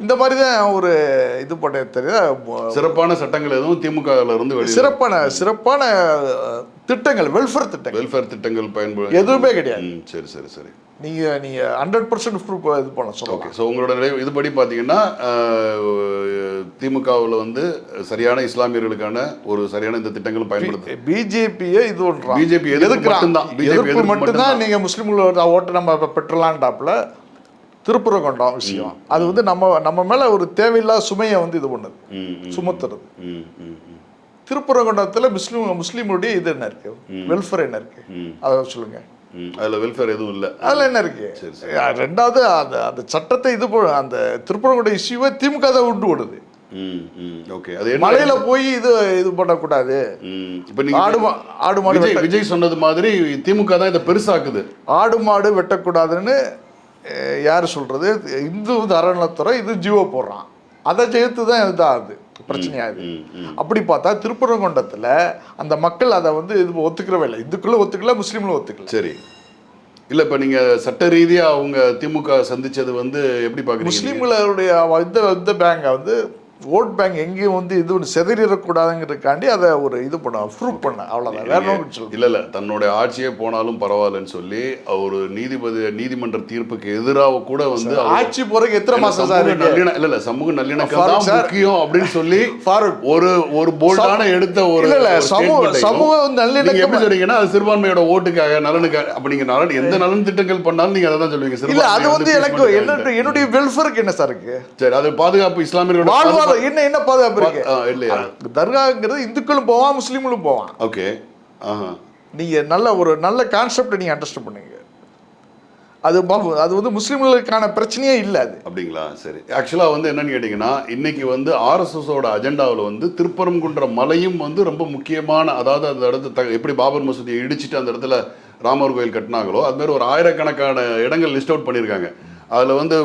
இந்த மாதிரி தான் ஒரு இது பண்ண தெரியல. சிறப்பான சட்டங்கள் எதுவும் திமுகவில் இருந்து சிறப்பான திட்டங்கள், வெல்ஃபேர் திட்டங்கள் பயன்படுத்த எதுவுமே கிடையாது. சரி சரி சரி. நீங்கள் 100% ப்ரூஃப் இது பண்ண சொல்லுங்கள். ஓகே. ஸோ உங்களோட இதுபடி பார்த்தீங்கன்னா திமுகவில் வந்து சரியான இஸ்லாமியர்களுக்கான ஒரு சரியான இந்த திட்டங்களும் பயன்படுத்து. பிஜேபியை இது ஒன்றான். பிஜேபி எதிர்ப்பு மட்டும்தான் நீங்கள் முஸ்லீம்களோட ஓட்டை நம்ம பெற்றலான்டாப்புல திருப்பரங்குன்றம் விஷயம். அது வந்து நம்ம மேலே ஒரு தேவையில்லாத சுமையை வந்து இது பண்ணுது, சுமத்துறது. திருப்பரங்குன்றத்தில் முஸ்லீமுடைய இது என்ன இருக்கு, வெல்ஃபேர் என்ன இருக்கு, அதை சொல்லுங்க. அதில் வெல்ஃபேர் எதுவும் இல்லை. அதில் என்ன இருக்கு? ரெண்டாவது அந்த சட்டத்தை இது அந்த திருப்பரங்குன்றம் இஷ்யூவை திமுக தான் விட்டு ஓடுது. ஓகே. அது மலையில போய் இது பண்ணக்கூடாது. இப்போ நீங்க ஆடு மாடு விஜய் சொன்னது மாதிரி திமுக தான் இதை பெருசாக்குது. ஆடு மாடு வெட்டக்கூடாதுன்னு யார் சொல்றது? இந்து அறநிலைத்துறை இது ஜீவோ போடுறான், அதை ஜெயித்து தான் இதாகுது, பிரச்சனையாகுது. அப்படி பார்த்தா திருப்பரங்குன்றத்தில் அந்த மக்கள் அதை வந்து இது ஒத்துக்கிறவே இல்லை. இந்துக்களும் ஒத்துக்கல, முஸ்லீம்களும் ஒத்துக்கல. சரி. இல்லை, இப்போ நீங்கள் சட்ட ரீதியாக அவங்க திமுக சந்திச்சது வந்து எப்படி பார்க்குறீங்க? முஸ்லீம்களுடைய இந்த பேங்கை வந்து ஓட் பேங்க் எங்கேயும் வந்து இது ஒன்று செதறிடக்கூடாதுங்கிறதுக்காண்டி அதை ஒரு இது பண்ண ப்ரூவ் பண்ண, அவ்வளோதான், வேற ஒன்று சொல்லு. இல்லை தன்னுடைய ஆட்சியே போனாலும் பரவாயில்லன்னு சொல்லி ஒரு நீதிமன்ற தீர்ப்புக்கு எதிராக கூட வந்து ஆட்சி போறதுக்கு எத்தனை மாசம் சார்? இல்லை சமூக நல்லிணக்கம் தான் முக்கியம் அப்படின்னு சொல்லி ஒரு போல்டான எடுத்த ஒரு சமூக நல்லிணக்கம் எப்படி சொல்றீங்கன்னா அது சிறுபான்மையோட ஓட்டுக்காக, நலனுக்காக. அப்ப நீங்க எந்த நலன் திட்டங்கள் பண்ணாலும் நீங்க அதை தான் சொல்லுவீங்க. இல்ல, அது வந்து எனக்கு என்னுடைய வெல்ஃபேருக்கு என்ன சார் இருக்கு? சரி, அது பாதுகாப்பு, இஸ்லாமியர்களோட என்ன பாதுகாப்பு இருக்கு இல்லையா? தர்காங்கிறது இந்துக்களும் போவான், முஸ்லீம்களும் போவான். ஓகே. நீங்க நல்ல கான்செப்ட் நீங்க அண்டர்ஸ்டாண்ட் பண்ணுங்க. அது வந்து முஸ்லீம்களுக்கான பிரச்சனையே இல்லை அது. அப்படிங்களா? சரி. ஆக்சுவலாக வந்து என்னன்னு கேட்டிங்கன்னா, இன்னைக்கு வந்து ஆர்எஸ்எஸோட அஜெண்டாவில் வந்து திருப்பரங்குன்ற மலையும் வந்து ரொம்ப முக்கியமான, அதாவது அந்த இடத்துல எப்படி பாபர் மசூதியை இடிச்சிட்டு அந்த இடத்துல ராமர் கோயில் கட்டினாங்களோ அது மாதிரி ஒரு ஆயிரக்கணக்கான இடங்கள் லிஸ்ட் அவுட் பண்ணியிருக்காங்க. அதில் வந்து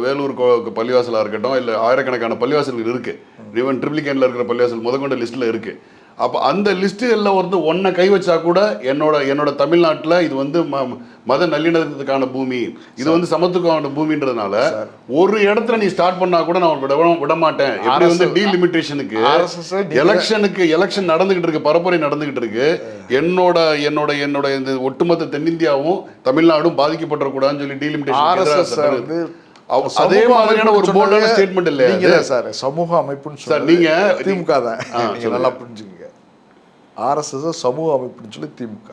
வேலூர் பள்ளிவாசலாக இருக்கட்டும், இல்லை ஆயிரக்கணக்கான பள்ளிவாசல்கள் இருக்குது. ஈவன் ட்ரிப்ளிகேனில் இருக்கிற பள்ளிவாசல் முதற்கொண்ட லிஸ்ட்டில் இருக்குது. அப்போ அந்த லிஸ்ட்டுகளில் வந்து ஒன்றை கை வச்சா கூட என்னோட தமிழ்நாட்டில் இது வந்து மத நல்லிணக்கத்துக்கான பூமி, இது வந்து சமத்துக்கான பூமின்றதுனால ஒரு இடத்துல நீ ஸ்டார்ட் பண்ணா கூட நான் விட மாட்டேன். எப்படி வந்து டீலிமிட்டேஷனுக்கு எலெக்ஷன் நடந்துகிட்டு இருக்கு, பரப்புரை நடந்துகிட்டு இருக்கு. என்னோட இந்த ஒட்டுமொத்த தென்னிந்தியாவும் தமிழ்நாடும் பாதிக்கப்படக்கூடாதுன்னு சொல்லி டீலிமிட்டேஷன், அதே மாதிரியான ஒரு போல்டான ஸ்டேட்மெண்ட் இல்லையா சார்? சமூக அமைப்புன்னு சார் நீங்க திமுக தான், நீங்க நல்லா புரிஞ்சுங்க. ஆர்எஸ்எஸ் சமூக அமைப்புன்னு சொல்லி திமுக.